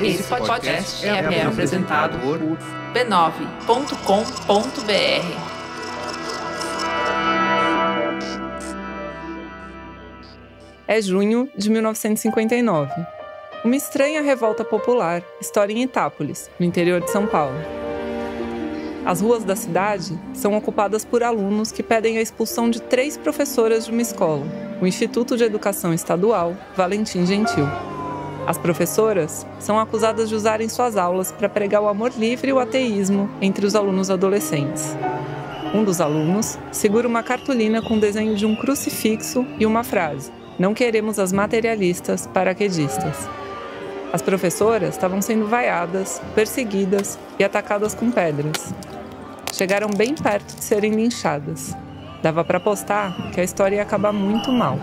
Esse podcast é apresentado por b9.com.br. É junho de 1959. Uma estranha revolta popular estoura em Itápolis, no interior de São Paulo. As ruas da cidade são ocupadas por alunos que pedem a expulsão de 3 professoras de uma escola, o Instituto de Educação Estadual Valentim Gentil. As professoras são acusadas de usarem suas aulas para pregar o amor livre e o ateísmo entre os alunos adolescentes. Um dos alunos segura uma cartolina com o desenho de um crucifixo e uma frase: "Não queremos as materialistas paraquedistas". As professoras estavam sendo vaiadas, perseguidas e atacadas com pedras. Chegaram bem perto de serem linchadas. Dava para apostar que a história ia acabar muito mal.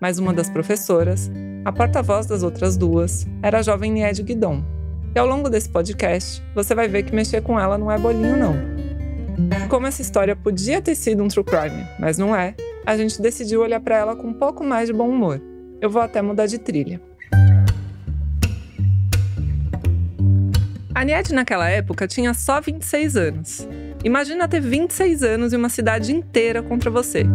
Mas uma das professoras, a porta-voz das outras 2, era a jovem Niede Guidon. E ao longo desse podcast, você vai ver que mexer com ela não é bolinho, não. Como essa história podia ter sido um true crime, mas não é, a gente decidiu olhar para ela com um pouco mais de bom humor. Eu vou até mudar de trilha. A Niede naquela época tinha só 26 anos. Imagina ter 26 anos e uma cidade inteira contra você.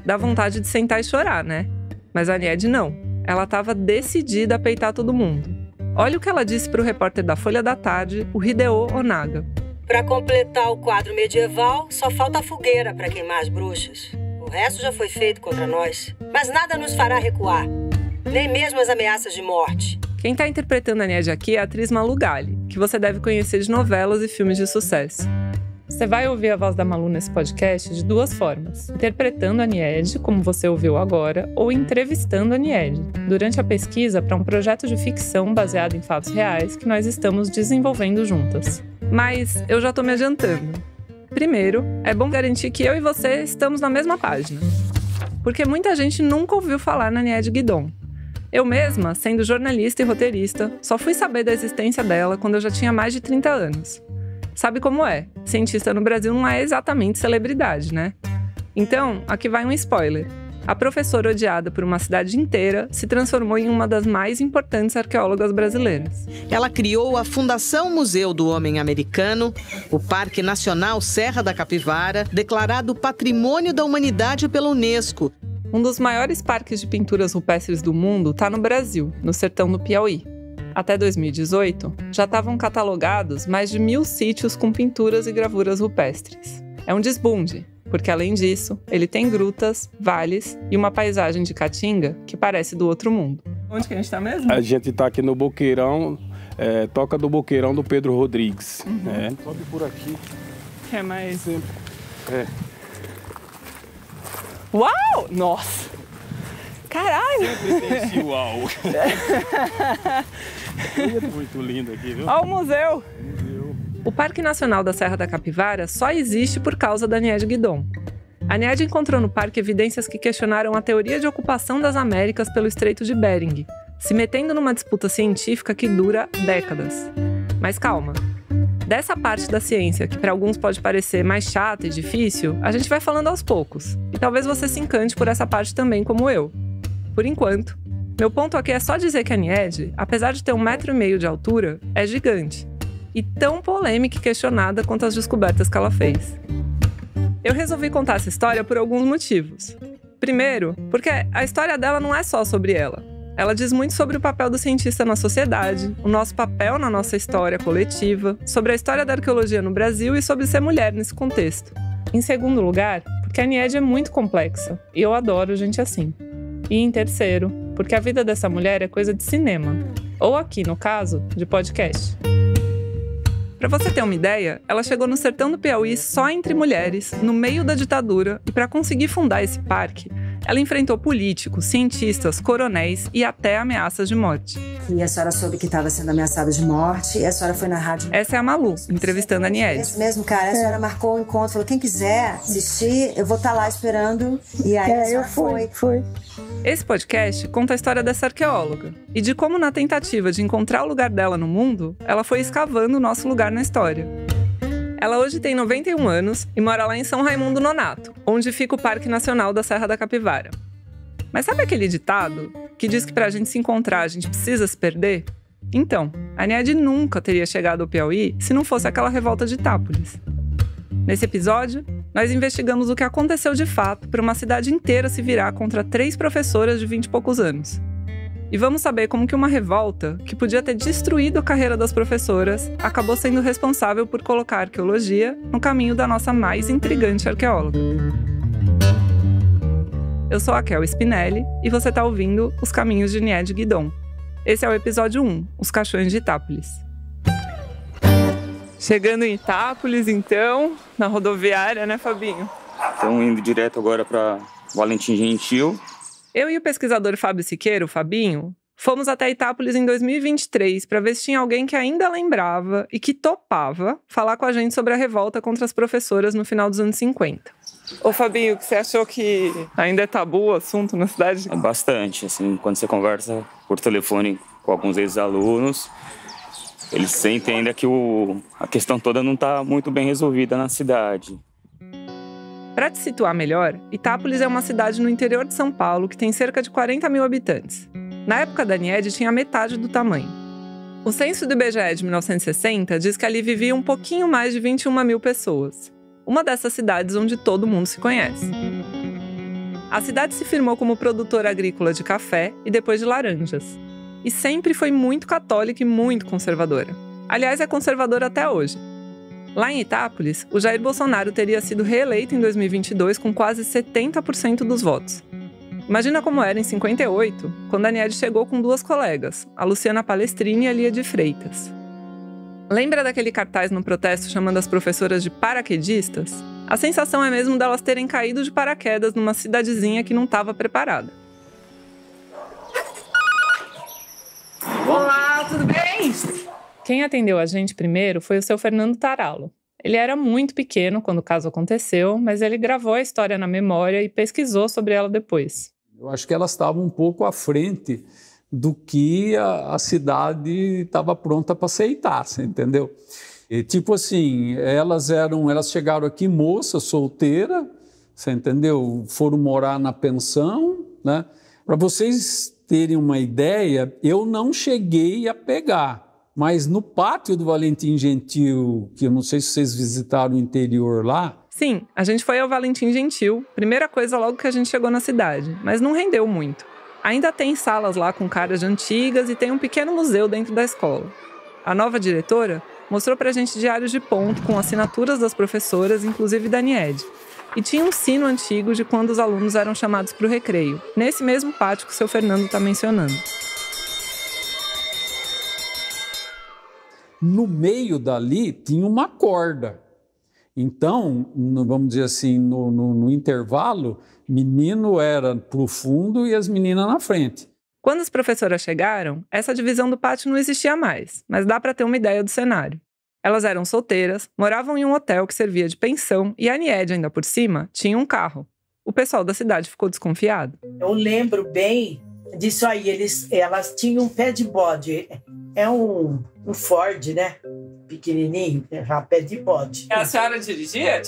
Dá vontade de sentar e chorar, né? Mas a Niede não. Ela estava decidida a peitar todo mundo. Olha o que ela disse para o repórter da Folha da Tarde, o Hideo Onaga. Para completar o quadro medieval, só falta a fogueira para queimar as bruxas. O resto já foi feito contra nós. Mas nada nos fará recuar. Nem mesmo as ameaças de morte. Quem está interpretando a Niede aqui é a atriz Malu Galli, que você deve conhecer de novelas e filmes de sucesso. Você vai ouvir a voz da Malu nesse podcast de 2 formas: interpretando a Niede, como você ouviu agora, ou entrevistando a Niede, durante a pesquisa para um projeto de ficção baseado em fatos reais que nós estamos desenvolvendo juntas. Mas eu já estou me adiantando. Primeiro, é bom garantir que eu e você estamos na mesma página. Porque muita gente nunca ouviu falar na Niede Guidon. Eu mesma, sendo jornalista e roteirista, só fui saber da existência dela quando eu já tinha mais de 30 anos. Sabe como é? Cientista no Brasil não é exatamente celebridade, né? Então, aqui vai um spoiler. A professora odiada por uma cidade inteira se transformou em uma das mais importantes arqueólogas brasileiras. Ela criou a Fundação Museu do Homem Americano, o Parque Nacional Serra da Capivara, declarado Patrimônio da Humanidade pela Unesco. Um dos maiores parques de pinturas rupestres do mundo está no Brasil, no sertão do Piauí. Até 2018, já estavam catalogados mais de 1.000 sítios com pinturas e gravuras rupestres. É um desbunde, porque além disso, ele tem grutas, vales e uma paisagem de caatinga que parece do outro mundo. Onde que a gente está mesmo? A gente está aqui no Boqueirão, Toca do Boqueirão do Pedro Rodrigues. Sobe por aqui. Que é mais... Sempre. Uau! Nossa! Caralho! Sempre tem esse uau. É muito lindo aqui, viu? Olha o museu! O Parque Nacional da Serra da Capivara só existe por causa da Niede Guidon. A Niede encontrou no parque evidências que questionaram a teoria de ocupação das Américas pelo Estreito de Bering, se metendo numa disputa científica que dura décadas. Mas calma. Dessa parte da ciência, que para alguns pode parecer mais chata e difícil, a gente vai falando aos poucos. E talvez você se encante por essa parte também, como eu. Por enquanto, meu ponto aqui é só dizer que a Niede, apesar de ter 1,5 metro de altura, é gigante. E tão polêmica e questionada quanto as descobertas que ela fez. Eu resolvi contar essa história por alguns motivos. Primeiro, porque a história dela não é só sobre ela. Ela diz muito sobre o papel do cientista na sociedade, o nosso papel na nossa história coletiva, sobre a história da arqueologia no Brasil e sobre ser mulher nesse contexto. Em segundo lugar, porque a Niede é muito complexa, e eu adoro gente assim. E em terceiro, porque a vida dessa mulher é coisa de cinema, ou aqui, no caso, de podcast. Para você ter uma ideia, ela chegou no sertão do Piauí só entre mulheres, no meio da ditadura, e para conseguir fundar esse parque, ela enfrentou políticos, cientistas, coronéis e até ameaças de morte. E a senhora soube que estava sendo ameaçada de morte e a senhora foi na rádio. Essa é a Malu, entrevistando a Niede. Esse mesmo cara, a senhora marcou o encontro, falou, quem quiser assistir, eu vou estar lá esperando. E aí a senhora foi. Esse podcast conta a história dessa arqueóloga e de como, na tentativa de encontrar o lugar dela no mundo, ela foi escavando o nosso lugar na história. Ela hoje tem 91 anos e mora lá em São Raimundo Nonato, onde fica o Parque Nacional da Serra da Capivara. Mas sabe aquele ditado que diz que pra gente se encontrar a gente precisa se perder? Então, a Niede nunca teria chegado ao Piauí se não fosse aquela revolta de Itápolis. Nesse episódio, nós investigamos o que aconteceu de fato para uma cidade inteira se virar contra 3 professoras de 20 e poucos anos. E vamos saber como que uma revolta, que podia ter destruído a carreira das professoras, acabou sendo responsável por colocar a arqueologia no caminho da nossa mais intrigante arqueóloga. Eu sou a Kel Spinelli e você está ouvindo Os Caminhos de Niede Guidon. Esse é o episódio 1, Os Caixões de Itápolis. Chegando em Itápolis, então, na rodoviária, né, Fabinho? Estamos indo direto agora para Valentim Gentil. Eu e o pesquisador Fábio Siqueira, o Fabinho, fomos até Itápolis em 2023 para ver se tinha alguém que ainda lembrava e que topava falar com a gente sobre a revolta contra as professoras no final dos anos 50. Ô Fabinho, você achou que ainda é tabu o assunto na cidade? Bastante, assim, quando você conversa por telefone com alguns ex-alunos, eles sentem ainda que a questão toda não está muito bem resolvida na cidade. Para te situar melhor, Itápolis é uma cidade no interior de São Paulo que tem cerca de 40 mil habitantes. Na época da Niede, tinha metade do tamanho. O censo do IBGE de 1960 diz que ali vivia um pouquinho mais de 21 mil pessoas. Uma dessas cidades onde todo mundo se conhece. A cidade se firmou como produtora agrícola de café e depois de laranjas. E sempre foi muito católica e muito conservadora. Aliás, é conservadora até hoje. Lá em Itápolis, o Jair Bolsonaro teria sido reeleito em 2022 com quase 70% dos votos. Imagina como era em 58, quando a Niede chegou com 2 colegas, a Luciana Palestrini e a Lia de Freitas. Lembra daquele cartaz no protesto chamando as professoras de paraquedistas? A sensação é mesmo delas terem caído de paraquedas numa cidadezinha que não estava preparada. Olá, tudo bem? Quem atendeu a gente primeiro foi o seu Fernando Taralo. Ele era muito pequeno quando o caso aconteceu, mas ele gravou a história na memória e pesquisou sobre ela depois. Eu acho que elas estavam um pouco à frente do que a cidade estava pronta para aceitar, você entendeu? E, tipo assim, elas chegaram aqui moças, solteiras, você entendeu? Foram morar na pensão, né? Para vocês terem uma ideia, eu não cheguei a pegar. Mas no pátio do Valentim Gentil, que eu não sei se vocês visitaram o interior lá... Sim, a gente foi ao Valentim Gentil, primeira coisa logo que a gente chegou na cidade, mas não rendeu muito. Ainda tem salas lá com caras antigas e tem um pequeno museu dentro da escola. A nova diretora mostrou pra gente diários de ponto com assinaturas das professoras, inclusive da Niede. E tinha um sino antigo de quando os alunos eram chamados para o recreio, nesse mesmo pátio que o seu Fernando está mencionando. No meio dali tinha uma corda. Então, vamos dizer assim, no intervalo, menino era pro fundo e as meninas na frente. Quando as professoras chegaram, essa divisão do pátio não existia mais, mas dá para ter uma ideia do cenário. Elas eram solteiras, moravam em um hotel que servia de pensão e a Niede, ainda por cima, tinha um carro. O pessoal da cidade ficou desconfiado. Eu lembro bem disso aí, elas tinham um pé de bode. É um Ford, né? Pequenininho, pé de bode. A senhora dirigia?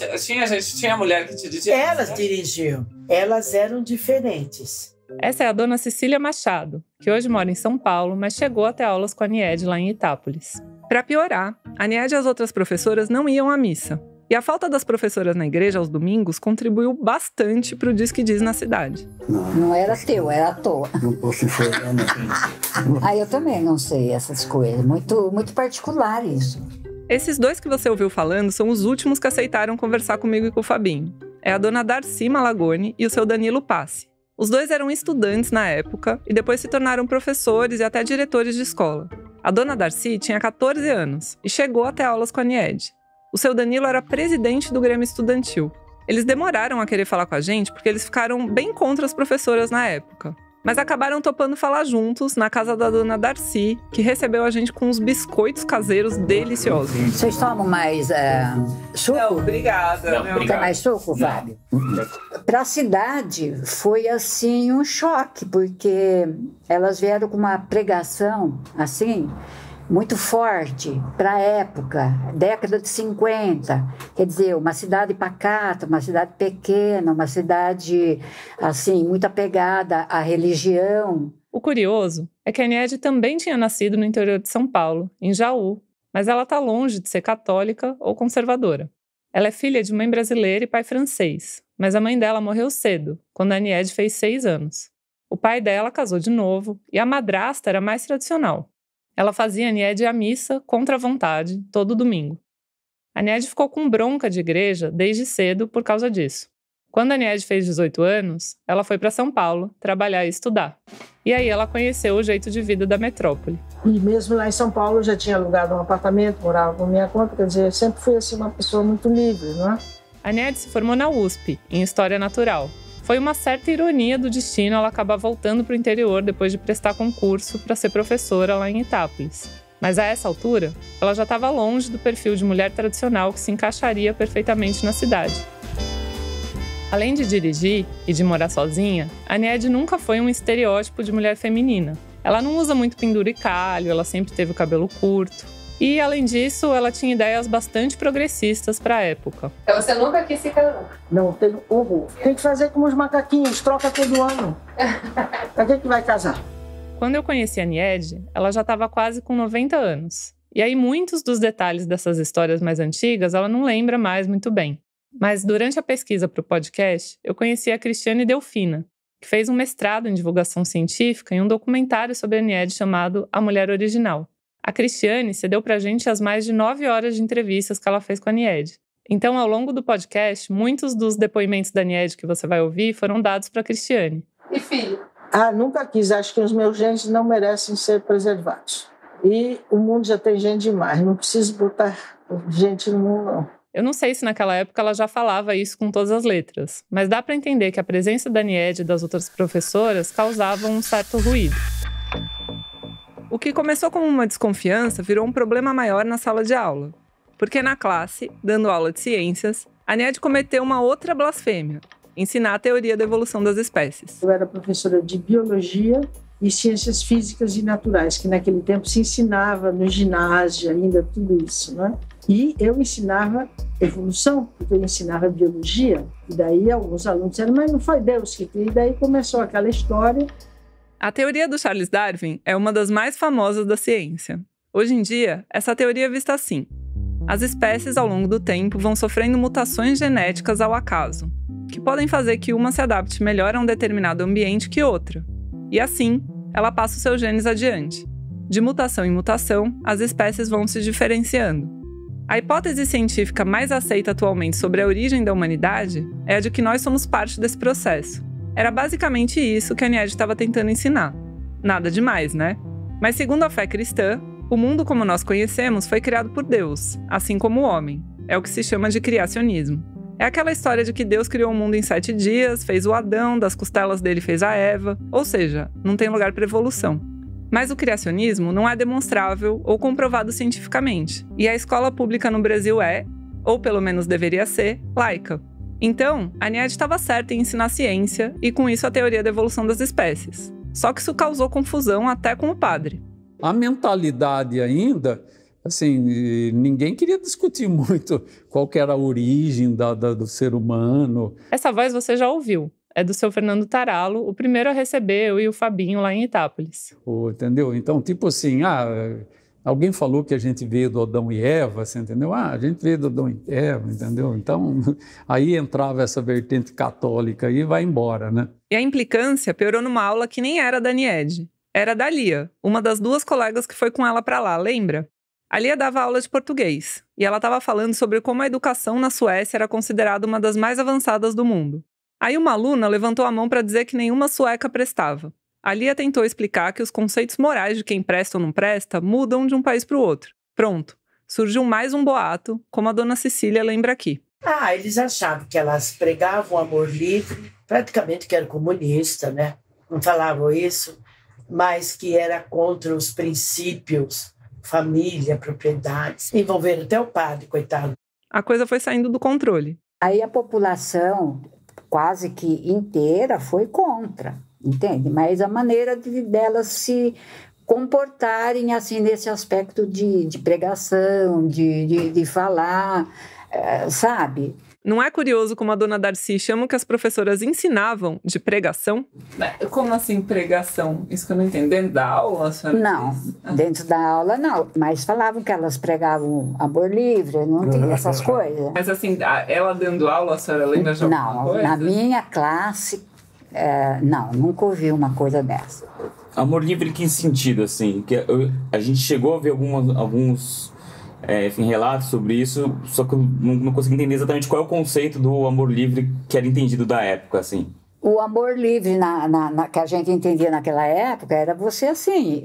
Tinha mulher que dirigia? Elas dirigiam. Elas eram diferentes. Essa é a dona Cecília Machado, que hoje mora em São Paulo, mas chegou a ter aulas com a Niede lá em Itápolis. Para piorar, a Niede e as outras professoras não iam à missa. E a falta das professoras na igreja aos domingos contribuiu bastante para o Diz que Diz na cidade. Não era teu, era à toa. Não posso informar, não. Eu também não sei essas coisas. Muito particular isso. Esses 2 que você ouviu falando são os últimos que aceitaram conversar comigo e com o Fabinho. É a dona Darcy Malagoni e o seu Danilo Passi. Os 2 eram estudantes na época e depois se tornaram professores e até diretores de escola. A dona Darcy tinha 14 anos e chegou a ter aulas com a Niede. O seu Danilo era presidente do Grêmio Estudantil. Eles demoraram a querer falar com a gente porque eles ficaram bem contra as professoras na época. Mas acabaram topando falar juntos na casa da dona Darcy, que recebeu a gente com uns biscoitos caseiros deliciosos. Vocês tomam mais suco? Não, obrigada. Não, tem mais suco, Fábio? Para a cidade foi assim um choque, porque elas vieram com uma pregação assim, muito forte para a época, década de 50. Quer dizer, uma cidade pacata, uma cidade pequena, uma cidade, assim, muito apegada à religião. O curioso é que a Aniede também tinha nascido no interior de São Paulo, em Jaú, mas ela está longe de ser católica ou conservadora. Ela é filha de mãe brasileira e pai francês, mas a mãe dela morreu cedo, quando a Aniede fez 6 anos. O pai dela casou de novo e a madrasta era mais tradicional. Ela fazia a Aniede ir à missa contra a vontade, todo domingo. A Aniede ficou com bronca de igreja desde cedo por causa disso. Quando a Aniede fez 18 anos, ela foi para São Paulo trabalhar e estudar. E aí ela conheceu o jeito de vida da metrópole. E mesmo lá em São Paulo eu já tinha alugado um apartamento, morava por minha conta, quer dizer, eu sempre fui assim, uma pessoa muito livre, não é? A Aniede se formou na USP, em História Natural. Foi uma certa ironia do destino ela acabar voltando para o interior depois de prestar concurso para ser professora lá em Itápolis. Mas a essa altura, ela já estava longe do perfil de mulher tradicional que se encaixaria perfeitamente na cidade. Além de dirigir e de morar sozinha, a Aniede nunca foi um estereótipo de mulher feminina. Ela não usa muito penduricalho, ela sempre teve o cabelo curto. E, além disso, ela tinha ideias bastante progressistas para a época. Então você nunca quis se casar? Não, tenho horror. Tem que fazer como os macaquinhos, troca todo ano. Pra que vai casar? Quando eu conheci a Aniede, ela já estava quase com 90 anos. E aí muitos dos detalhes dessas histórias mais antigas ela não lembra mais muito bem. Mas durante a pesquisa para o podcast, eu conheci a Cristiane Delfina, que fez um mestrado em divulgação científica e um documentário sobre a Aniede chamado A Mulher Original. A Cristiane cedeu pra gente as mais de 9 horas de entrevistas que ela fez com a Aniede. Então, ao longo do podcast, muitos dos depoimentos da Aniede que você vai ouvir foram dados para a Cristiane. E filho? Nunca quis. Acho que os meus genes não merecem ser preservados. E o mundo já tem gente demais. Não preciso botar gente no mundo, não. Eu não sei se naquela época ela já falava isso com todas as letras, mas dá para entender que a presença da Aniede e das outras professoras causava um certo ruído. O que começou como uma desconfiança virou um problema maior na sala de aula. Porque na classe, dando aula de ciências, a Aniede cometeu uma outra blasfêmia: ensinar a teoria da evolução das espécies. Eu era professora de biologia e ciências físicas e naturais, que naquele tempo se ensinava no ginásio ainda, tudo isso, né? E eu ensinava evolução, porque eu ensinava biologia. E daí alguns alunos disseram, mas não foi Deus que criou? E daí começou aquela história. A teoria do Charles Darwin é uma das mais famosas da ciência. Hoje em dia, essa teoria é vista assim: as espécies, ao longo do tempo, vão sofrendo mutações genéticas ao acaso, que podem fazer que uma se adapte melhor a um determinado ambiente que outra. E assim, ela passa os seus genes adiante. De mutação em mutação, as espécies vão se diferenciando. A hipótese científica mais aceita atualmente sobre a origem da humanidade é a de que nós somos parte desse processo. Era basicamente isso que a Aniede estava tentando ensinar. Nada demais, né? Mas segundo a fé cristã, o mundo como nós conhecemos foi criado por Deus, assim como o homem. É o que se chama de criacionismo. É aquela história de que Deus criou o mundo em 7 dias, fez o Adão, das costelas dele fez a Eva, ou seja, não tem lugar para evolução. Mas o criacionismo não é demonstrável ou comprovado cientificamente, e a escola pública no Brasil é, ou pelo menos deveria ser, laica. Então, a Aniede estava certa em ensinar ciência e, com isso, a teoria da evolução das espécies. Só que isso causou confusão até com o padre. A mentalidade ainda, assim, ninguém queria discutir muito qual que era a origem do ser humano. Essa voz você já ouviu. É do seu Fernando Taralo, o primeiro a receber eu e o Fabinho lá em Itápolis. Entendeu? Então, tipo assim, alguém falou que a gente veio do Adão e Eva, você entendeu? A gente veio do Adão e Eva, entendeu? Então, aí entrava essa vertente católica e vai embora, né? E a implicância piorou numa aula que nem era da Aniede. Era da Lia, uma das 2 colegas que foi com ela para lá, lembra? A Lia dava aula de português, e ela estava falando sobre como a educação na Suécia era considerada uma das mais avançadas do mundo. Aí uma aluna levantou a mão para dizer que nenhuma sueca prestava. A Lia tentou explicar que os conceitos morais de quem presta ou não presta mudam de um país para o outro. Pronto, surgiu mais um boato, como a dona Cecília lembra aqui. Eles achavam que elas pregavam amor livre, praticamente que era comunista, né? Não falavam isso, mas que era contra os princípios, família, propriedades. Envolveram até o padre, coitado. A coisa foi saindo do controle. Aí a população quase que inteira foi contra, entende? Mas a maneira delas se comportarem assim nesse aspecto de pregação, de falar, sabe? Não é curioso como a dona Darcy chama o que as professoras ensinavam de pregação? Como assim pregação? Isso que eu não entendo. Dentro da aula, a senhora Não, dentro da aula não. Mas falavam que elas pregavam amor livre, não tem essas coisas. Mas assim, ela dando aula, a senhora lembra de alguma coisa? Não, na minha classe, não, nunca ouvi uma coisa dessa. Amor livre em que sentido, assim? Que a gente chegou a ver alguns relatos sobre isso, só que eu não consegui entender exatamente qual é o conceito do amor livre que era entendido da época, assim. O amor livre que a gente entendia naquela época era você, assim,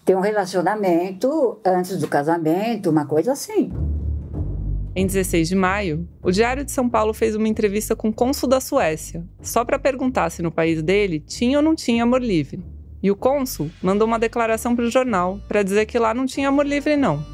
ter um relacionamento antes do casamento, uma coisa assim. Em 16 de maio, o Diário de São Paulo fez uma entrevista com o cônsul da Suécia, só para perguntar se no país dele tinha ou não tinha amor livre. E o cônsul mandou uma declaração para o jornal para dizer que lá não tinha amor livre, não.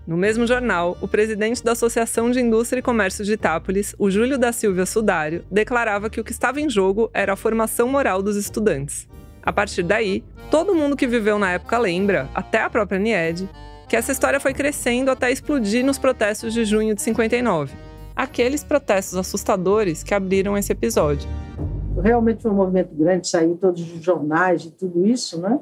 No mesmo jornal, o presidente da Associação de Indústria e Comércio de Itápolis, o Júlio da Silva Sudário, declarava que o que estava em jogo era a formação moral dos estudantes. A partir daí, todo mundo que viveu na época lembra, até a própria Niede, que essa história foi crescendo até explodir nos protestos de junho de 59. Aqueles protestos assustadores que abriram esse episódio. Realmente foi um movimento grande, saiu todos os jornais e tudo isso, né?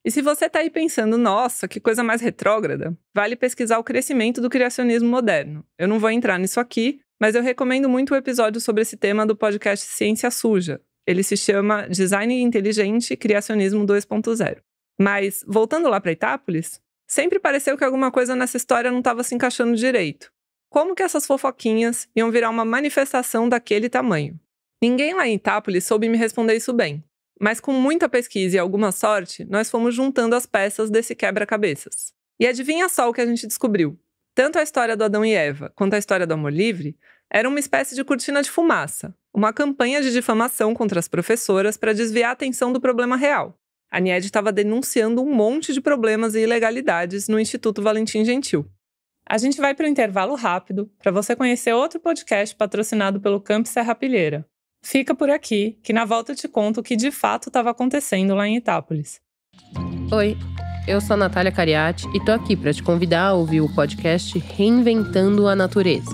E se você está aí pensando, nossa, que coisa mais retrógrada, vale pesquisar o crescimento do criacionismo moderno. Eu não vou entrar nisso aqui, mas eu recomendo muito o episódio sobre esse tema do podcast Ciência Suja. Ele se chama Design Inteligente e Criacionismo 2.0. Mas, voltando lá para Itápolis, sempre pareceu que alguma coisa nessa história não estava se encaixando direito. Como que essas fofoquinhas iam virar uma manifestação daquele tamanho? Ninguém lá em Itápolis soube me responder isso bem. Mas com muita pesquisa e alguma sorte, nós fomos juntando as peças desse quebra-cabeças. E adivinha só o que a gente descobriu? Tanto a história do Adão e Eva quanto a história do amor livre era uma espécie de cortina de fumaça, uma campanha de difamação contra as professoras para desviar a atenção do problema real. A Niede estava denunciando um monte de problemas e ilegalidades no Instituto Valentim Gentil. A gente vai para o intervalo rápido para você conhecer outro podcast patrocinado pelo Camp Serra Pilheira. Fica por aqui, que na volta eu te conto o que de fato estava acontecendo lá em Itápolis. Oi, eu sou a Natália Cariati e tô aqui para te convidar a ouvir o podcast Reinventando a Natureza.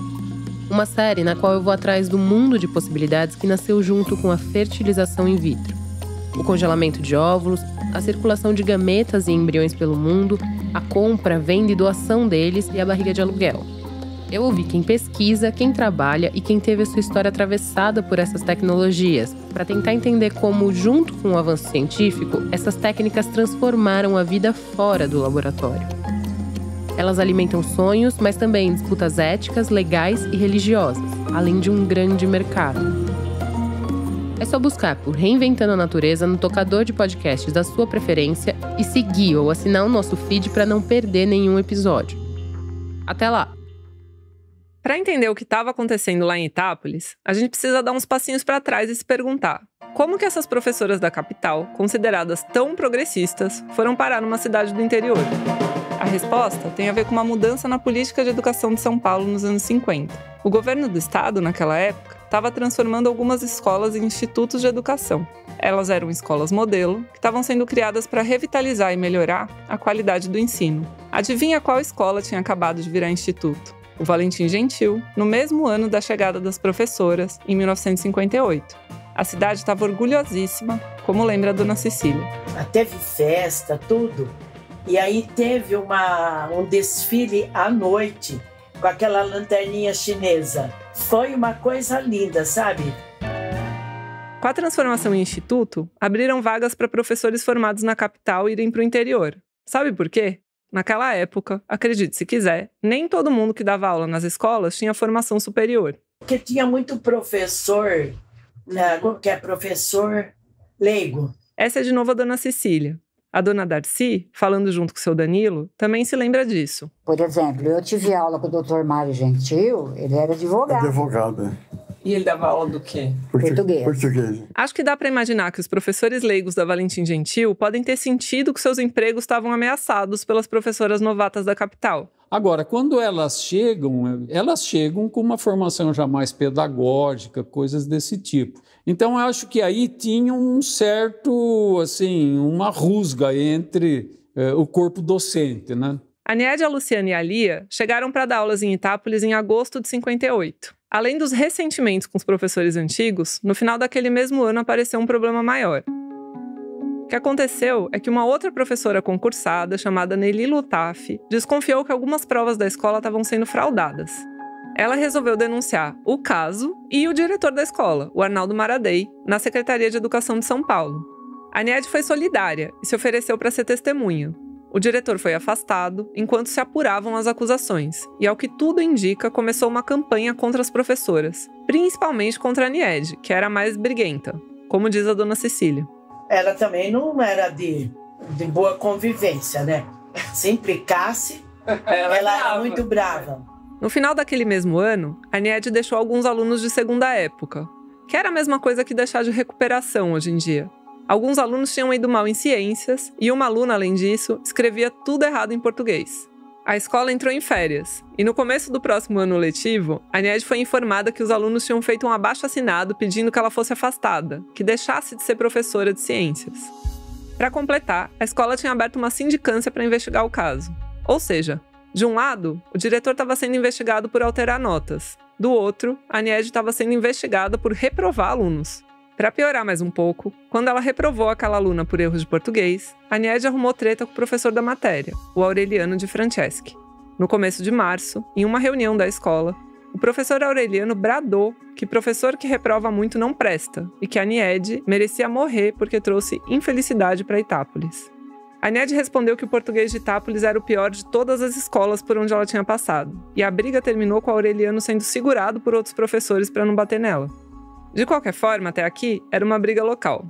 Uma série na qual eu vou atrás do mundo de possibilidades que nasceu junto com a fertilização in vitro. O congelamento de óvulos, a circulação de gametas e embriões pelo mundo, a compra, venda e doação deles e a barriga de aluguel. Eu ouvi quem pesquisa, quem trabalha e quem teve a sua história atravessada por essas tecnologias, para tentar entender como, junto com o avanço científico, essas técnicas transformaram a vida fora do laboratório. Elas alimentam sonhos, mas também disputas éticas, legais e religiosas, além de um grande mercado. É só buscar por Reinventando a Natureza no tocador de podcasts da sua preferência e seguir ou assinar o nosso feed para não perder nenhum episódio. Até lá! Para entender o que estava acontecendo lá em Itápolis, a gente precisa dar uns passinhos para trás e se perguntar: como que essas professoras da capital, consideradas tão progressistas, foram parar numa cidade do interior? A resposta tem a ver com uma mudança na política de educação de São Paulo nos anos 50. O governo do estado, naquela época, estava transformando algumas escolas em institutos de educação. Elas eram escolas modelo, que estavam sendo criadas para revitalizar e melhorar a qualidade do ensino. Adivinha qual escola tinha acabado de virar instituto? O Valentim Gentil, no mesmo ano da chegada das professoras, em 1958. A cidade estava orgulhosíssima, como lembra a dona Cecília. Teve festa, tudo. E aí teve um desfile à noite, com aquela lanterninha chinesa. Foi uma coisa linda, sabe? Com a transformação em instituto, abriram vagas para professores formados na capital irem para o interior. Sabe por quê? Naquela época, acredite se quiser, nem todo mundo que dava aula nas escolas tinha formação superior. Porque tinha muito professor, que é professor leigo. Essa é de novo a dona Cecília. A dona Darcy, falando junto com o seu Danilo, também se lembra disso. Por exemplo, eu tive aula com o Dr. Mário Gentil, ele era advogado. Advogado, E ele dava aula do quê? Português. Acho que dá para imaginar que os professores leigos da Valentim Gentil podem ter sentido que seus empregos estavam ameaçados pelas professoras novatas da capital. Agora, quando elas chegam com uma formação já mais pedagógica, coisas desse tipo. Então, eu acho que aí tinha um certo, assim, uma rusga entre o corpo docente, né? A Niede, a Luciana e a Lia chegaram para dar aulas em Itápolis em agosto de 58. Além dos ressentimentos com os professores antigos, no final daquele mesmo ano apareceu um problema maior. O que aconteceu é que uma outra professora concursada, chamada Nelly Lutaf, desconfiou que algumas provas da escola estavam sendo fraudadas. Ela resolveu denunciar o caso e o diretor da escola, o Arnaldo Maradei, na Secretaria de Educação de São Paulo. A Niede foi solidária e se ofereceu para ser testemunha. O diretor foi afastado enquanto se apuravam as acusações e, ao que tudo indica, começou uma campanha contra as professoras, principalmente contra a Niede, que era a mais briguenta, como diz a dona Cecília. Ela também não era de boa convivência, né? Se implicasse, ela era muito brava. No final daquele mesmo ano, a Niede deixou alguns alunos de segunda época, que era a mesma coisa que deixar de recuperação hoje em dia. Alguns alunos tinham ido mal em ciências e uma aluna, além disso, escrevia tudo errado em português. A escola entrou em férias e no começo do próximo ano letivo, a Niede foi informada que os alunos tinham feito um abaixo-assinado pedindo que ela fosse afastada, que deixasse de ser professora de ciências. Para completar, a escola tinha aberto uma sindicância para investigar o caso. Ou seja, de um lado, o diretor estava sendo investigado por alterar notas. Do outro, a Niede estava sendo investigada por reprovar alunos. Para piorar mais um pouco, quando ela reprovou aquela aluna por erros de português, a Niede arrumou treta com o professor da matéria, o Aureliano de Franceschi. No começo de março, em uma reunião da escola, o professor Aureliano bradou que professor que reprova muito não presta e que a Niede merecia morrer porque trouxe infelicidade para Itápolis. A Niede respondeu que o português de Itápolis era o pior de todas as escolas por onde ela tinha passado, e a briga terminou com o Aureliano sendo segurado por outros professores para não bater nela. De qualquer forma, até aqui, era uma briga local.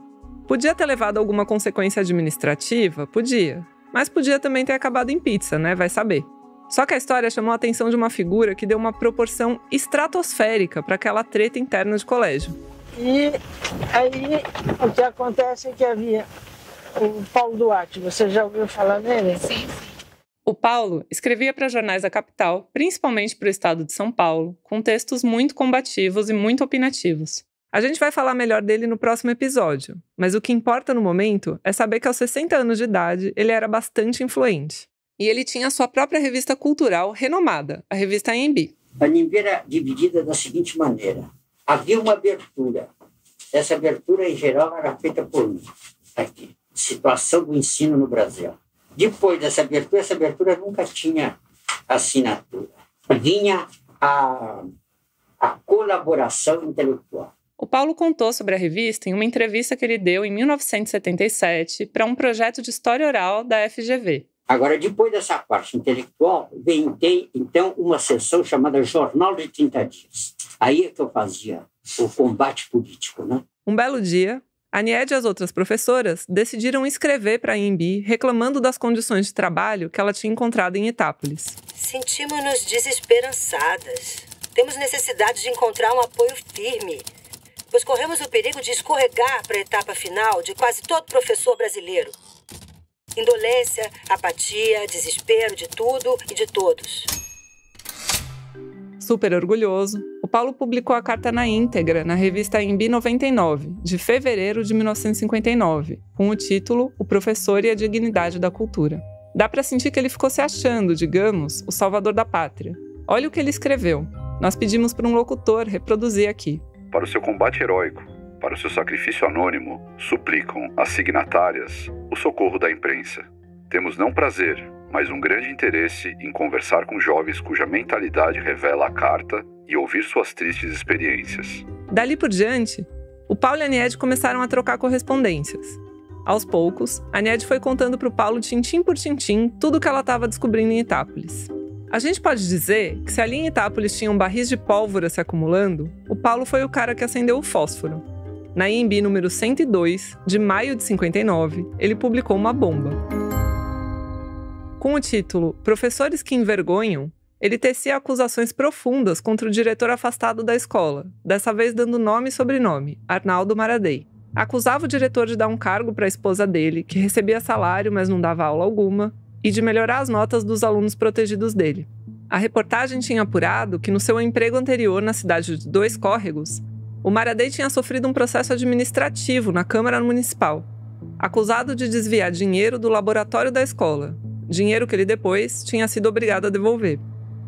Podia ter levado a alguma consequência administrativa? Podia. Mas podia também ter acabado em pizza, né? Vai saber. Só que a história chamou a atenção de uma figura que deu uma proporção estratosférica para aquela treta interna de colégio. E aí, o que acontece é que havia o Paulo Duarte. Você já ouviu falar nele? Sim. O Paulo escrevia para jornais da capital, principalmente para o estado de São Paulo, com textos muito combativos e muito opinativos. A gente vai falar melhor dele no próximo episódio, mas o que importa no momento é saber que aos 60 anos de idade ele era bastante influente. E ele tinha sua própria revista cultural renomada, a revista AMB. A AMB era dividida da seguinte maneira. Havia uma abertura. Essa abertura, em geral, era feita por mim. Aqui. Situação do ensino no Brasil. Depois dessa abertura nunca tinha assinatura. Vinha a colaboração intelectual. O Paulo contou sobre a revista em uma entrevista que ele deu em 1977 para um projeto de história oral da FGV. Agora, depois dessa parte intelectual, tem então uma sessão chamada Jornal de 30 Dias. Aí é que eu fazia o combate político, né? Um belo dia, a Niede e as outras professoras decidiram escrever para a AMB reclamando das condições de trabalho que ela tinha encontrado em Itápolis. Sentimos-nos desesperançadas. Temos necessidade de encontrar um apoio firme, pois corremos o perigo de escorregar para a etapa final de quase todo professor brasileiro. Indolência, apatia, desespero de tudo e de todos. Super orgulhoso, o Paulo publicou a carta na íntegra na revista AMB 99, de fevereiro de 1959, com o título O Professor e a Dignidade da Cultura. Dá para sentir que ele ficou se achando, digamos, o salvador da pátria. Olha o que ele escreveu. Nós pedimos para um locutor reproduzir aqui. Para o seu combate heróico, para o seu sacrifício anônimo, suplicam as signatárias o socorro da imprensa. Temos não prazer, mas um grande interesse em conversar com jovens cuja mentalidade revela a carta e ouvir suas tristes experiências. Dali por diante, o Paulo e a Niede começaram a trocar correspondências. Aos poucos, a Niede foi contando para o Paulo tintim por tintim tudo o que ela estava descobrindo em Itápolis. A gente pode dizer que se ali em Itápolis tinham barris de pólvora se acumulando, o Paulo foi o cara que acendeu o fósforo. Na AMB número 102, de maio de 59, ele publicou uma bomba. Com o título Professores que Envergonham, ele tecia acusações profundas contra o diretor afastado da escola, dessa vez dando nome e sobrenome, Arnaldo Maradei. Acusava o diretor de dar um cargo para a esposa dele, que recebia salário, mas não dava aula alguma, e de melhorar as notas dos alunos protegidos dele. A reportagem tinha apurado que no seu emprego anterior na cidade de Dois Córregos, o Maradei tinha sofrido um processo administrativo na Câmara Municipal, acusado de desviar dinheiro do laboratório da escola, dinheiro que ele depois tinha sido obrigado a devolver.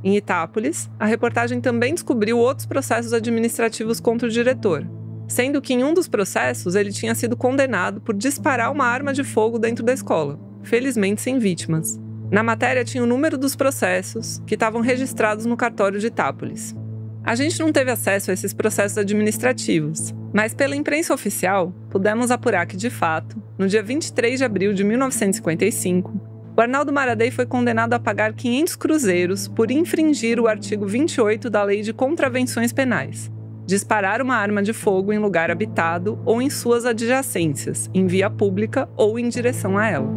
Em Itápolis, a reportagem também descobriu outros processos administrativos contra o diretor, sendo que em um dos processos ele tinha sido condenado por disparar uma arma de fogo dentro da escola, felizmente sem vítimas. Na matéria tinha o número dos processos que estavam registrados no cartório de Itápolis. A gente não teve acesso a esses processos administrativos, mas pela imprensa oficial, pudemos apurar que, de fato, no dia 23 de abril de 1955, o Arnaldo Maradei foi condenado a pagar 500 cruzeiros por infringir o artigo 28 da Lei de Contravenções Penais, disparar uma arma de fogo em lugar habitado ou em suas adjacências, em via pública ou em direção a ela.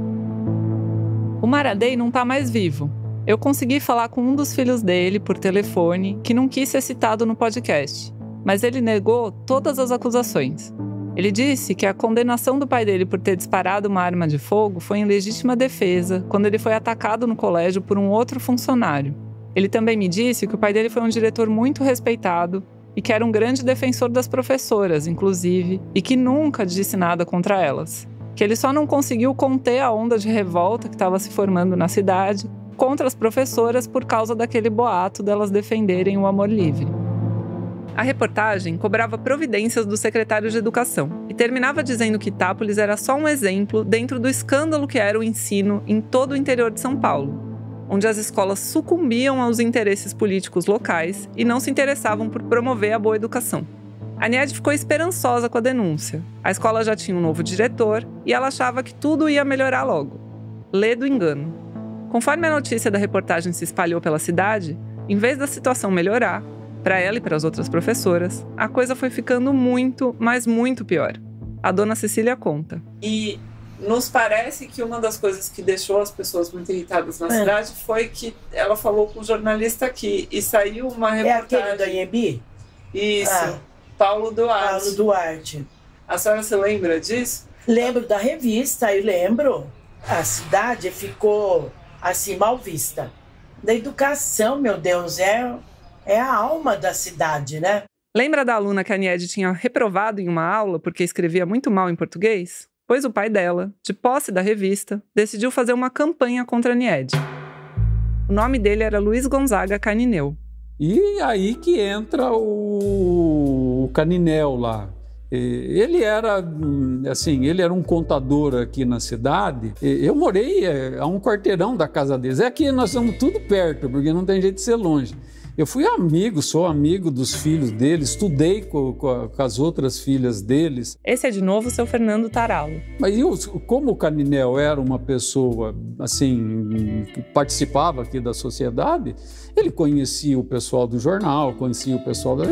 O Maradei não está mais vivo. Eu consegui falar com um dos filhos dele por telefone, que não quis ser citado no podcast, mas ele negou todas as acusações. Ele disse que a condenação do pai dele por ter disparado uma arma de fogo foi em legítima defesa quando ele foi atacado no colégio por um outro funcionário. Ele também me disse que o pai dele foi um diretor muito respeitado e que era um grande defensor das professoras, inclusive, e que nunca disse nada contra elas. Que ele só não conseguiu conter a onda de revolta que estava se formando na cidade contra as professoras por causa daquele boato delas defenderem o amor livre. A reportagem cobrava providências do secretário de Educação e terminava dizendo que Itápolis era só um exemplo dentro do escândalo que era o ensino em todo o interior de São Paulo, onde as escolas sucumbiam aos interesses políticos locais e não se interessavam por promover a boa educação. A Niede ficou esperançosa com a denúncia. A escola já tinha um novo diretor e ela achava que tudo ia melhorar logo. Lê do engano. Conforme a notícia da reportagem se espalhou pela cidade, em vez da situação melhorar, para ela e para as outras professoras, a coisa foi ficando muito, mas muito pior. A dona Cecília conta. E nos parece que uma das coisas que deixou as pessoas muito irritadas na cidade foi que ela falou com o jornalista aqui e saiu uma reportagem... É aquele da IEB? Isso, Paulo Duarte. Paulo Duarte. A senhora se lembra disso? Lembro da revista, eu lembro. A cidade ficou assim, mal vista. Da educação, meu Deus, é a alma da cidade, né? Lembra da aluna que a Niede tinha reprovado em uma aula porque escrevia muito mal em português? Pois o pai dela, de posse da revista, decidiu fazer uma campanha contra a Niede. O nome dele era Luiz Gonzaga Canineu. E aí que entra o Canineu lá. Ele era, assim, ele era um contador aqui na cidade. Eu morei a um quarteirão da casa deles. É que nós estamos tudo perto, porque não tem jeito de ser longe. Eu fui amigo, sou amigo dos filhos deles, estudei com as outras filhas deles. Esse é de novo o seu Fernando Taralo. Mas como o Canineu era uma pessoa, assim, que participava aqui da sociedade, ele conhecia o pessoal do jornal, conhecia o pessoal da...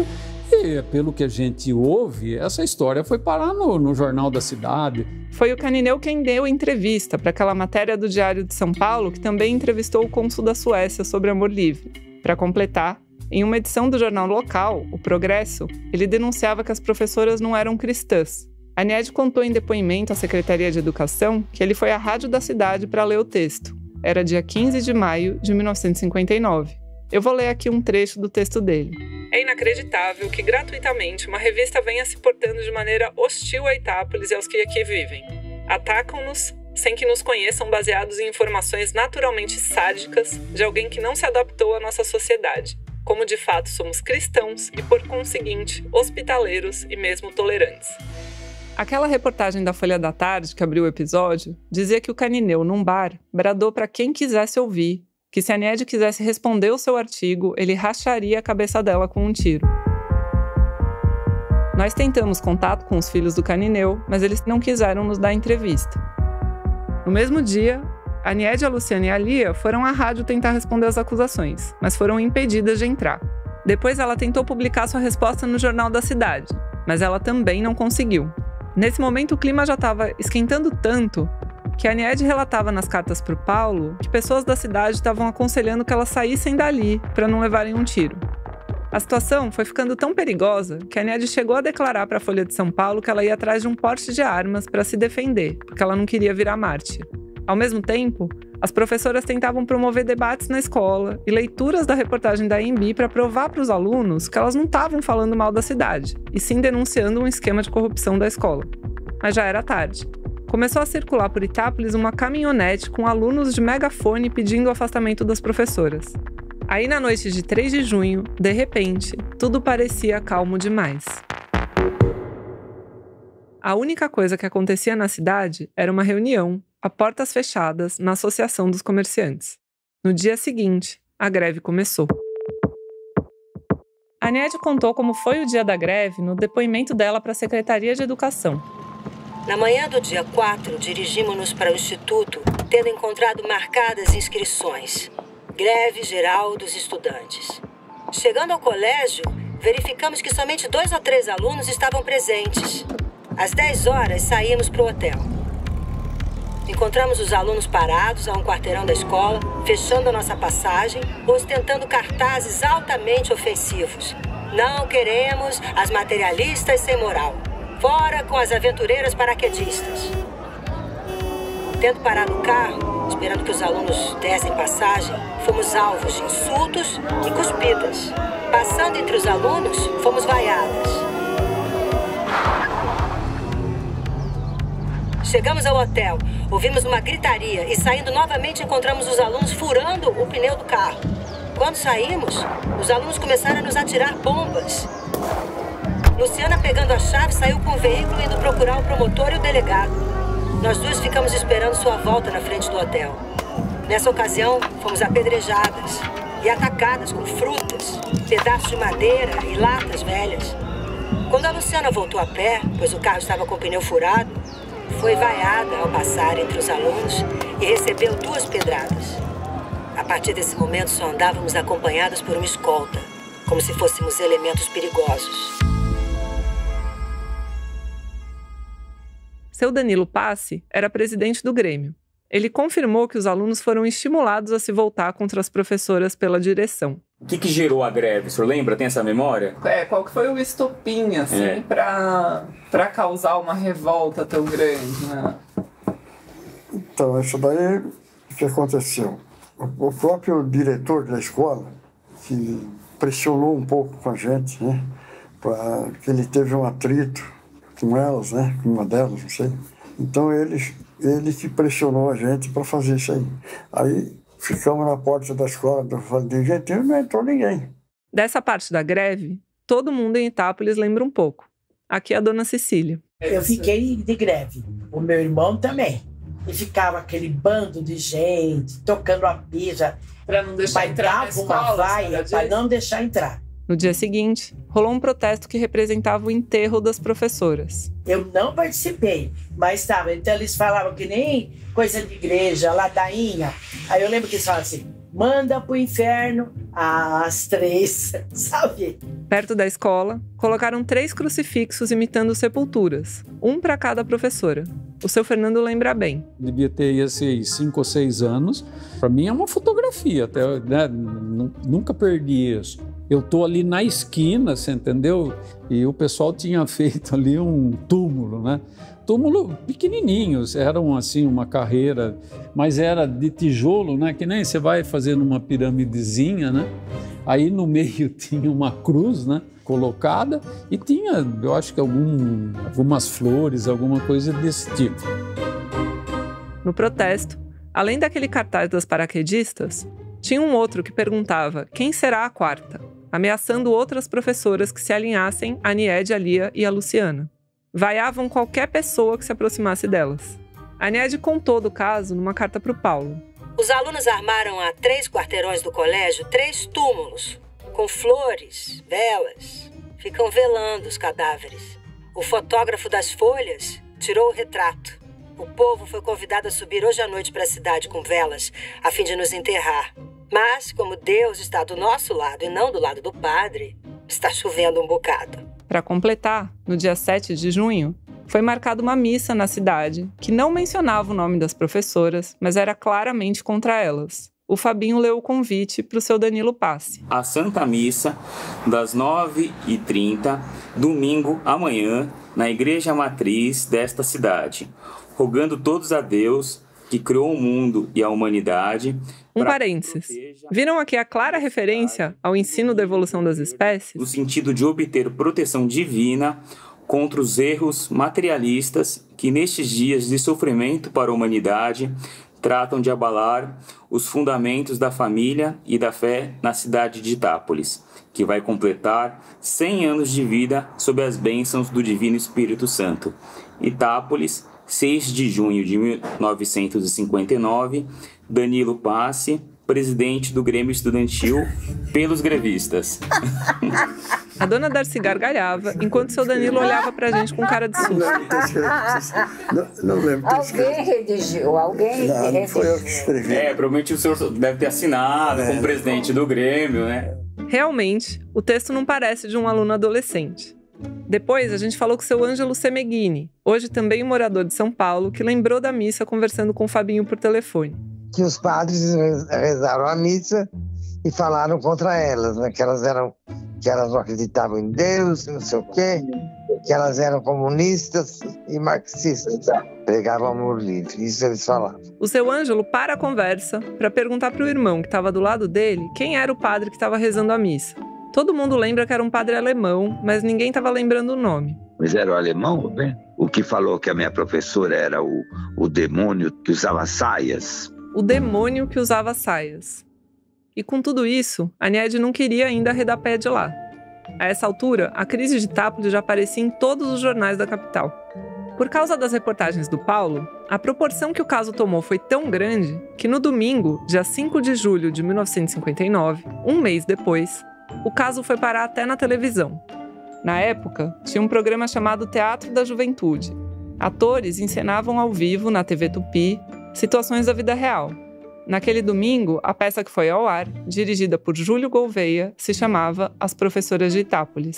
E, pelo que a gente ouve, essa história foi parar no Jornal da Cidade. Foi o Canineu quem deu entrevista para aquela matéria do Diário de São Paulo, que também entrevistou o cônsul da Suécia sobre amor livre. Para completar, em uma edição do jornal local, O Progresso, ele denunciava que as professoras não eram cristãs. A Niede contou em depoimento à Secretaria de Educação que ele foi à rádio da cidade para ler o texto. Era dia 15 de maio de 1959. Eu vou ler aqui um trecho do texto dele. É inacreditável que gratuitamente uma revista venha se portando de maneira hostil a Itápolis e aos que aqui vivem. Atacam-nos sem que nos conheçam, baseados em informações naturalmente sádicas de alguém que não se adaptou à nossa sociedade, como de fato somos cristãos e, por conseguinte, hospitaleiros e mesmo tolerantes. Aquela reportagem da Folha da Tarde que abriu o episódio dizia que o Canineu, num bar, bradou para quem quisesse ouvir que se a Niede quisesse responder o seu artigo, ele racharia a cabeça dela com um tiro. Nós tentamos contato com os filhos do Canineu, mas eles não quiseram nos dar entrevista. No mesmo dia, a Niede, a Luciana e a Lia foram à rádio tentar responder às acusações, mas foram impedidas de entrar. Depois ela tentou publicar sua resposta no Jornal da Cidade, mas ela também não conseguiu. Nesse momento o clima já estava esquentando tanto que a Niede relatava nas cartas para o Paulo que pessoas da cidade estavam aconselhando que elas saíssem dali para não levarem um tiro. A situação foi ficando tão perigosa que a Niede chegou a declarar para a Folha de São Paulo que ela ia atrás de um porte de armas para se defender, porque ela não queria virar mártir. Ao mesmo tempo, As professoras tentavam promover debates na escola e leituras da reportagem da ANB para provar para os alunos que elas não estavam falando mal da cidade, e sim denunciando um esquema de corrupção da escola. Mas já era tarde. Começou a circular por Itápolis uma caminhonete com alunos de megafone pedindo o afastamento das professoras. Aí, na noite de 3 de junho, de repente, tudo parecia calmo demais. A única coisa que acontecia na cidade era uma reunião, a portas fechadas, na Associação dos Comerciantes. No dia seguinte, a greve começou. A Niede contou como foi o dia da greve no depoimento dela para a Secretaria de Educação. Na manhã do dia 4, dirigimos-nos para o Instituto, tendo encontrado marcadas inscrições. Greve geral dos estudantes. Chegando ao colégio, verificamos que somente 2 ou 3 alunos estavam presentes. Às 10 horas, saímos para o hotel. Encontramos os alunos parados a um quarteirão da escola, fechando a nossa passagem, ostentando cartazes altamente ofensivos. Não queremos as materialistas sem moral. Fora com as aventureiras paraquedistas. Tendo parado o carro, esperando que os alunos dessem passagem, fomos alvos de insultos e cuspidas. Passando entre os alunos, fomos vaiadas. Chegamos ao hotel, ouvimos uma gritaria e saindo novamente encontramos os alunos furando o pneu do carro. Quando saímos, os alunos começaram a nos atirar bombas. Luciana, pegando a chave, saiu com o veículo indo procurar o promotor e o delegado. Nós duas ficamos esperando sua volta na frente do hotel. Nessa ocasião, fomos apedrejadas e atacadas com frutas, pedaços de madeira e latas velhas. Quando a Luciana voltou a pé, pois o carro estava com o pneu furado, foi vaiada ao passar entre os alunos e recebeu 2 pedradas. A partir desse momento, só andávamos acompanhadas por uma escolta, como se fôssemos elementos perigosos. Seu Danilo Passi era presidente do Grêmio. Ele confirmou que os alunos foram estimulados a se voltar contra as professoras pela direção. O que gerou a greve? O senhor lembra? Tem essa memória? Qual que foi o estopim, assim, para causar uma revolta tão grande, né? Então, isso daí, o que aconteceu? O próprio diretor da escola, que pressionou um pouco com a gente, né? Que ele teve um atrito com elas, né? Com uma delas, não sei. Então, ele que pressionou a gente para fazer isso aí. Aí ficamos na porta da escola, de gente, não entrou ninguém. Dessa parte da greve, todo mundo em Itápolis lembra um pouco. Aqui é a dona Cecília. Eu fiquei de greve, o meu irmão também. E ficava aquele bando de gente, tocando a pija. Para não deixar entrar na escola, uma vaia, para não deixar entrar. No dia seguinte, rolou um protesto que representava o enterro das professoras. Eu não participei, mas estava. Então eles falavam que nem coisa de igreja, ladainha. Aí eu lembro que eles falavam assim, manda pro inferno às 3, sabe? Perto da escola, colocaram 3 crucifixos imitando sepulturas, um para cada professora. O seu Fernando lembra bem. Devia ter 5 ou 6 anos. Para mim é uma fotografia, até, né? Nunca perdi isso. Eu tô ali na esquina, você entendeu? E o pessoal tinha feito ali um túmulo, né? Túmulo pequenininhos, eram assim uma carreira, mas era de tijolo, né? Que nem você vai fazendo uma piramidezinha, né? Aí no meio tinha uma cruz, né? Colocada e tinha, eu acho que algumas flores, alguma coisa desse tipo. No protesto, além daquele cartaz das paraquedistas, tinha um outro que perguntava quem será a quarta, ameaçando outras professoras que se alinhassem a Niede, a Lia e a Luciana. Vaiavam qualquer pessoa que se aproximasse delas. A Niede contou do caso numa carta para o Paulo. Os alunos armaram a 3 quarteirões do colégio 3 túmulos, com flores, velas. Ficam velando os cadáveres. O fotógrafo das folhas tirou o retrato. O povo foi convidado a subir hoje à noite para a cidade com velas, a fim de nos enterrar. Mas, como Deus está do nosso lado e não do lado do padre, está chovendo um bocado. Para completar, no dia 7 de junho, foi marcada uma missa na cidade que não mencionava o nome das professoras, mas era claramente contra elas. O Fabinho leu o convite para o seu Danilo Passi. A Santa Missa, das 9h30, domingo, amanhã, na Igreja Matriz desta cidade, rogando todos a Deus que criou o mundo e a humanidade. Um parênteses. Viram aqui a clara referência ao ensino da evolução das espécies? No sentido de obter proteção divina contra os erros materialistas que nestes dias de sofrimento para a humanidade tratam de abalar os fundamentos da família e da fé na cidade de Itápolis, que vai completar 100 anos de vida sob as bênçãos do Divino Espírito Santo. Itápolis, 6 de junho de 1959, Danilo Passe, presidente do Grêmio Estudantil pelos grevistas. A dona Darcy gargalhava, enquanto seu Danilo olhava pra gente com cara de susto. Não lembro. Alguém redigiu, alguém não foi eu que escrevi. Provavelmente o senhor deve ter assinado como presidente do Grêmio, né? Realmente, o texto não parece de um aluno adolescente. Depois, a gente falou com o seu Ângelo Semeghini, hoje também morador de São Paulo, que lembrou da missa conversando com o Fabinho por telefone. Que os padres rezaram a missa e falaram contra elas, né? Que elas não acreditavam em Deus, não sei o quê, que elas eram comunistas e marxistas. Pregavam amor livre, isso eles falavam. O seu Ângelo para a conversa para perguntar para o irmão que estava do lado dele quem era o padre que estava rezando a missa. Todo mundo lembra que era um padre alemão, mas ninguém estava lembrando o nome. Mas era o alemão, bem? O que falou que a minha professora era o demônio que usava saias. O demônio que usava saias. E com tudo isso, a Niede não queria ainda arredar pé de lá. A essa altura, a crise de Itápolis já aparecia em todos os jornais da capital. Por causa das reportagens do Paulo, a proporção que o caso tomou foi tão grande que no domingo, dia 5 de julho de 1959, um mês depois, o caso foi parar até na televisão. Na época, tinha um programa chamado Teatro da Juventude. Atores encenavam ao vivo, na TV Tupi, situações da vida real. Naquele domingo, a peça que foi ao ar, dirigida por Júlio Gouveia, se chamava As Professoras de Itápolis.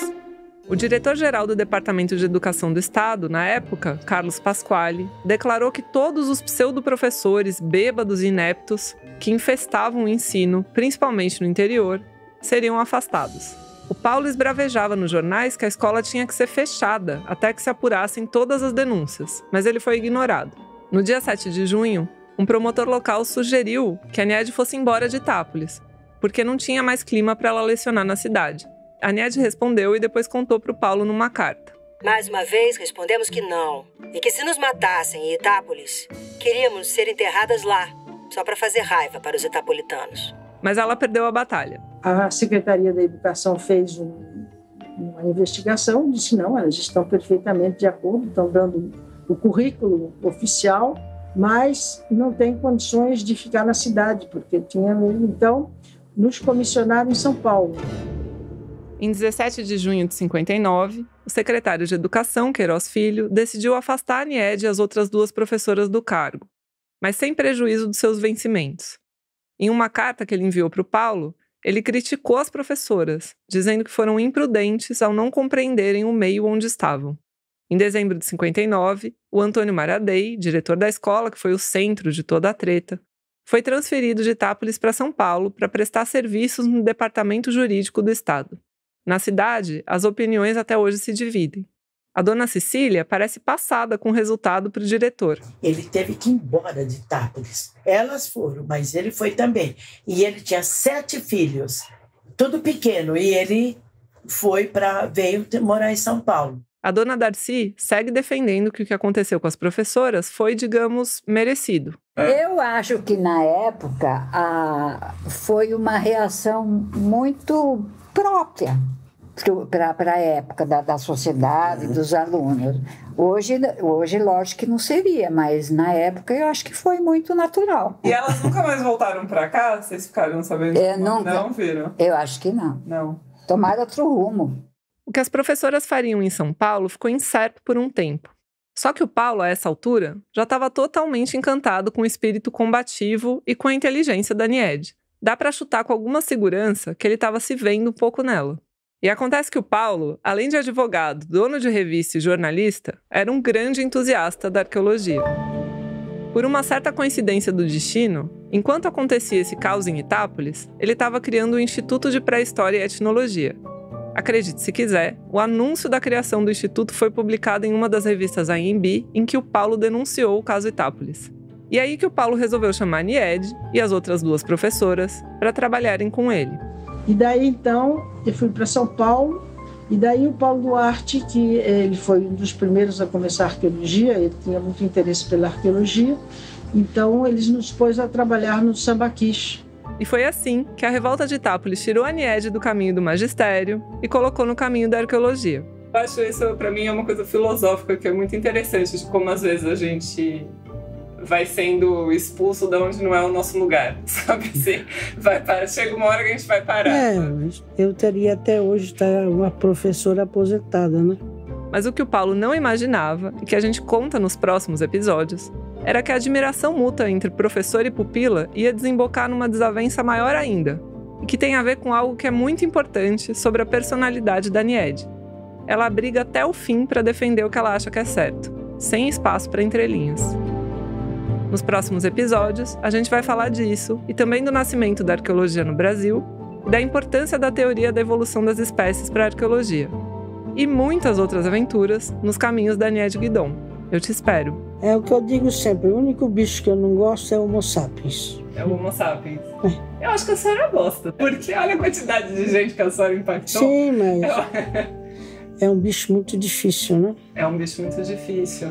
O diretor-geral do Departamento de Educação do Estado, na época, Carlos Pasquale, declarou que todos os pseudo-professores bêbados e ineptos que infestavam o ensino, principalmente no interior, seriam afastados. O Paulo esbravejava nos jornais que a escola tinha que ser fechada até que se apurassem todas as denúncias, mas ele foi ignorado. No dia 7 de junho, um promotor local sugeriu que a Niede fosse embora de Itápolis, porque não tinha mais clima para ela lecionar na cidade. A Niede respondeu e depois contou para o Paulo numa carta. Mais uma vez, respondemos que não. E que se nos matassem em Itápolis, queríamos ser enterradas lá, só para fazer raiva para os itapolitanos. Mas ela perdeu a batalha. A Secretaria da Educação fez uma investigação, disse não, elas estão perfeitamente de acordo, estão dando o currículo oficial, mas não tem condições de ficar na cidade, porque tinha... Então, nos comissionaram em São Paulo. Em 17 de junho de 59, o secretário de Educação, Queiroz Filho, decidiu afastar a Niede e as outras duas professoras do cargo, mas sem prejuízo dos seus vencimentos. Em uma carta que ele enviou para o Paulo, ele criticou as professoras, dizendo que foram imprudentes ao não compreenderem o meio onde estavam. Em dezembro de 59, o Antônio Maradei, diretor da escola, que foi o centro de toda a treta, foi transferido de Itápolis para São Paulo para prestar serviços no Departamento Jurídico do Estado. Na cidade, as opiniões até hoje se dividem. A dona Cecília parece passada com o resultado para o diretor. Ele teve que ir embora de Itápolis. Elas foram, mas ele foi também. E ele tinha 7 filhos, tudo pequeno, e ele veio morar em São Paulo. A dona Darcy segue defendendo que o que aconteceu com as professoras foi, digamos, merecido. Eu acho que na época foi uma reação muito própria para a época da sociedade, dos alunos. Hoje, lógico que não seria, mas na época eu acho que foi muito natural. E elas nunca mais voltaram para cá? Vocês ficaram sabendo? Nunca. Não viram? Eu acho que não. Não. Tomaram outro rumo. O que as professoras fariam em São Paulo ficou incerto por um tempo. Só que o Paulo, a essa altura, já estava totalmente encantado com o espírito combativo e com a inteligência da Niede. Dá para chutar com alguma segurança que ele estava se vendo um pouco nela. E acontece que o Paulo, além de advogado, dono de revista e jornalista, era um grande entusiasta da arqueologia. Por uma certa coincidência do destino, enquanto acontecia esse caos em Itápolis, ele estava criando o Instituto de Pré-História e Etnologia. Acredite se quiser, o anúncio da criação do Instituto foi publicado em uma das revistas AMB, em que o Paulo denunciou o caso Itápolis. E aí que o Paulo resolveu chamar a Niede e as outras 2 professoras para trabalharem com ele. E daí, então, eu fui para São Paulo, e daí o Paulo Duarte, que ele foi um dos primeiros a começar a arqueologia, ele tinha muito interesse pela arqueologia, então eles nos pôs a trabalhar no sambaquis. E foi assim que a revolta de Itápolis tirou a Niede do caminho do magistério e colocou no caminho da arqueologia. Eu acho isso, para mim, é uma coisa filosófica que é muito interessante, de como às vezes a gente vai sendo expulso de onde não é o nosso lugar, sabe assim? Chega uma hora que a gente vai parar. Eu teria até hoje uma professora aposentada, né? Mas o que o Paulo não imaginava, e que a gente conta nos próximos episódios, era que a admiração mútua entre professor e pupila ia desembocar numa desavença maior ainda, e que tem a ver com algo que é muito importante sobre a personalidade da Niede. Ela briga até o fim para defender o que ela acha que é certo, sem espaço para entrelinhas. Nos próximos episódios, a gente vai falar disso e também do nascimento da arqueologia no Brasil e da importância da teoria da evolução das espécies para a arqueologia. E muitas outras aventuras nos caminhos da Niede Guidon. Eu te espero. É o que eu digo sempre, o único bicho que eu não gosto é o Homo sapiens. É o Homo sapiens. Eu acho que a senhora gosta, porque olha a quantidade de gente que a senhora impactou. Sim, mas é um bicho muito difícil, né? É um bicho muito difícil.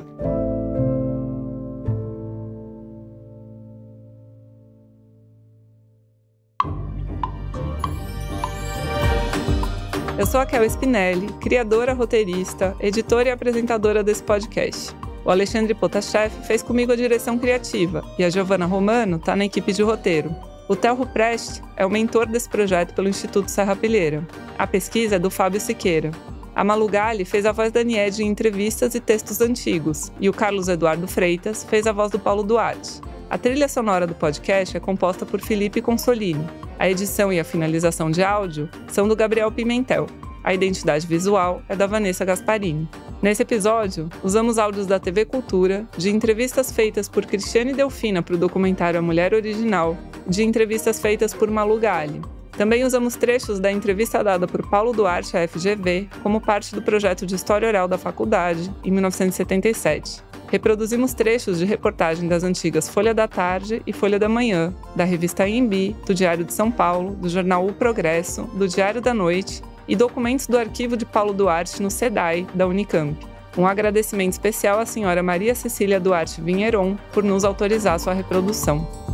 Eu sou a Kel Spinelli, criadora, roteirista, editora e apresentadora desse podcast. O Alexandre Potashev fez comigo a direção criativa e a Giovanna Romano está na equipe de roteiro. O Telro Prest é o mentor desse projeto pelo Instituto Serra Pilheira. A pesquisa é do Fábio Siqueira. A Malu Gali fez a voz da Niede em entrevistas e textos antigos, e o Carlos Eduardo Freitas fez a voz do Paulo Duarte. A trilha sonora do podcast é composta por Felipe Consolini. A edição e a finalização de áudio são do Gabriel Pimentel. A identidade visual é da Vanessa Gasparini. Nesse episódio, usamos áudios da TV Cultura, de entrevistas feitas por Cristiane Delfina para o documentário A Mulher Original, de entrevistas feitas por Malu Gali. Também usamos trechos da entrevista dada por Paulo Duarte à FGV como parte do projeto de História Oral da faculdade, em 1977. Reproduzimos trechos de reportagem das antigas Folha da Tarde e Folha da Manhã, da revista Imbi, do Diário de São Paulo, do jornal O Progresso, do Diário da Noite e documentos do arquivo de Paulo Duarte no SEDAI, da Unicamp. Um agradecimento especial à senhora Maria Cecília Duarte Vinheron por nos autorizar sua reprodução.